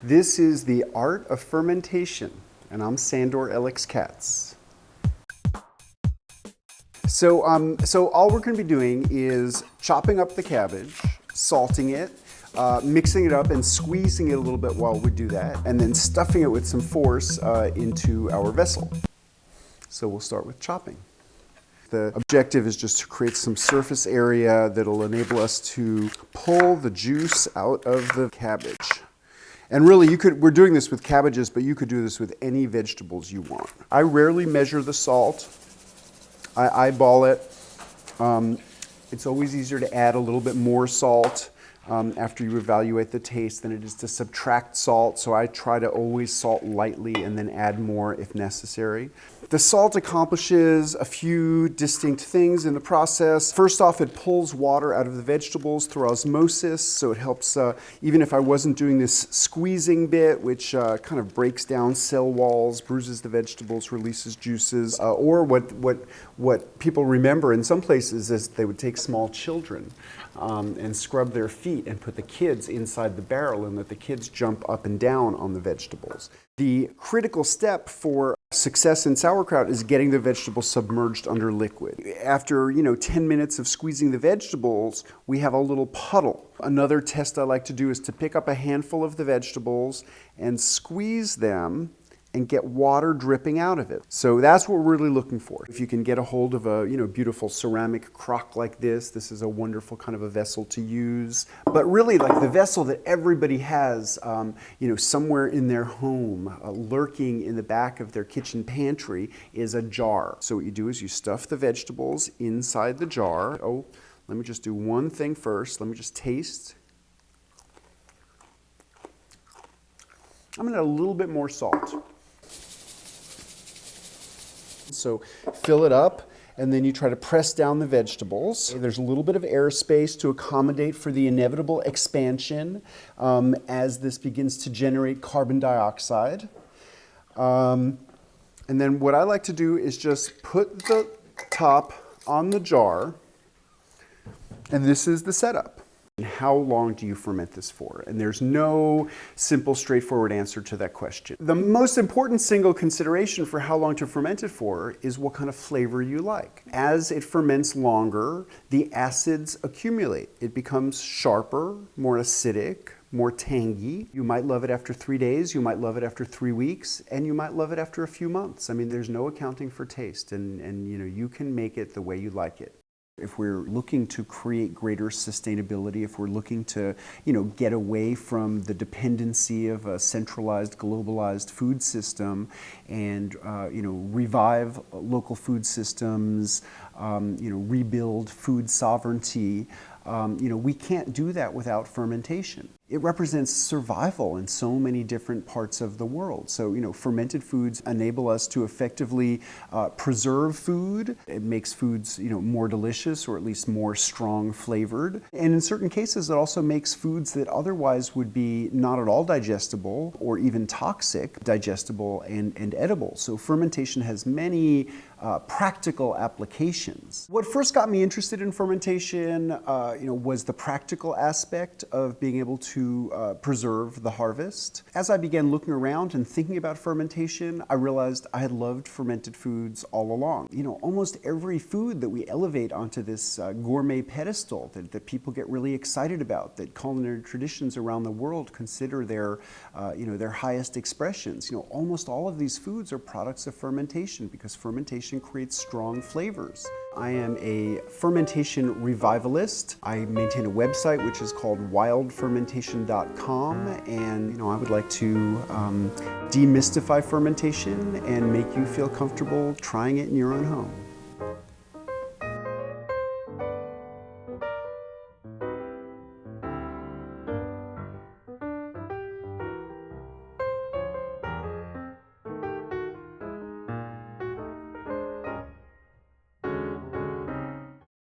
This is the Art of Fermentation, and I'm Sandor Katz. So all we're going to be doing is chopping up the cabbage, salting it, mixing it up and squeezing it a little bit while we do that, and then stuffing it with some force into our vessel. So we'll start with chopping. The objective is just to create some surface area that'll enable us to pull the juice out of the cabbage. And really, we're doing this with cabbages, but you could do this with any vegetables you want. I rarely measure the salt. I eyeball it. It's always easier to add a little bit more salt after you evaluate the taste than it is to subtract salt. So I try to always salt lightly and then add more if necessary. The salt accomplishes a few distinct things in the process. First off, it pulls water out of the vegetables through osmosis, so it helps, even if I wasn't doing this squeezing bit, which kind of breaks down cell walls, bruises the vegetables, releases juices, or what people remember in some places is they would take small children and scrub their feet and put the kids inside the barrel and let the kids jump up and down on the vegetables. The critical step for success in sauerkraut is getting the vegetables submerged under liquid. After 10 minutes of squeezing the vegetables, we have a little puddle. Another test I like to do is to pick up a handful of the vegetables and squeeze them and get water dripping out of it. So that's what we're really looking for. If you can get a hold of a beautiful ceramic crock like this is a wonderful kind of a vessel to use. But really, like the vessel that everybody has, somewhere in their home, lurking in the back of their kitchen pantry, is a jar. So what you do is you stuff the vegetables inside the jar. Oh, let me just do one thing first. Let me just taste. I'm gonna add a little bit more salt. So fill it up, and then you try to press down the vegetables. There's a little bit of airspace to accommodate for the inevitable expansion as this begins to generate carbon dioxide. And then what I like to do is just put the top on the jar, and this is the setup. How long do you ferment this for? And there's no simple, straightforward answer to that question. The most important single consideration for how long to ferment it for is what kind of flavor you like. As it ferments longer, the acids accumulate. It becomes sharper, more acidic, more tangy. You might love it after 3 days, you might love it after 3 weeks, and you might love it after a few months. I mean, there's no accounting for taste, and you can make it the way you like it. If we're looking to create greater sustainability, if we're looking to, get away from the dependency of a centralized, globalized food system and, revive local food systems, rebuild food sovereignty, we can't do that without fermentation. It represents survival in so many different parts of the world. So, fermented foods enable us to effectively preserve food. It makes foods, more delicious or at least more strong flavored. And in certain cases, it also makes foods that otherwise would be not at all digestible or even toxic, digestible and edible. So fermentation has many practical applications. What first got me interested in fermentation, was the practical aspect of being able to preserve the harvest. As I began looking around and thinking about fermentation, I realized I had loved fermented foods all along. Almost every food that we elevate onto this gourmet pedestal that people get really excited about, that culinary traditions around the world consider their highest expressions. Almost all of these foods are products of fermentation because fermentation creates strong flavors. I am a fermentation revivalist. I maintain a website which is called wildfermentation.com, and I would like to demystify fermentation and make you feel comfortable trying it in your own home.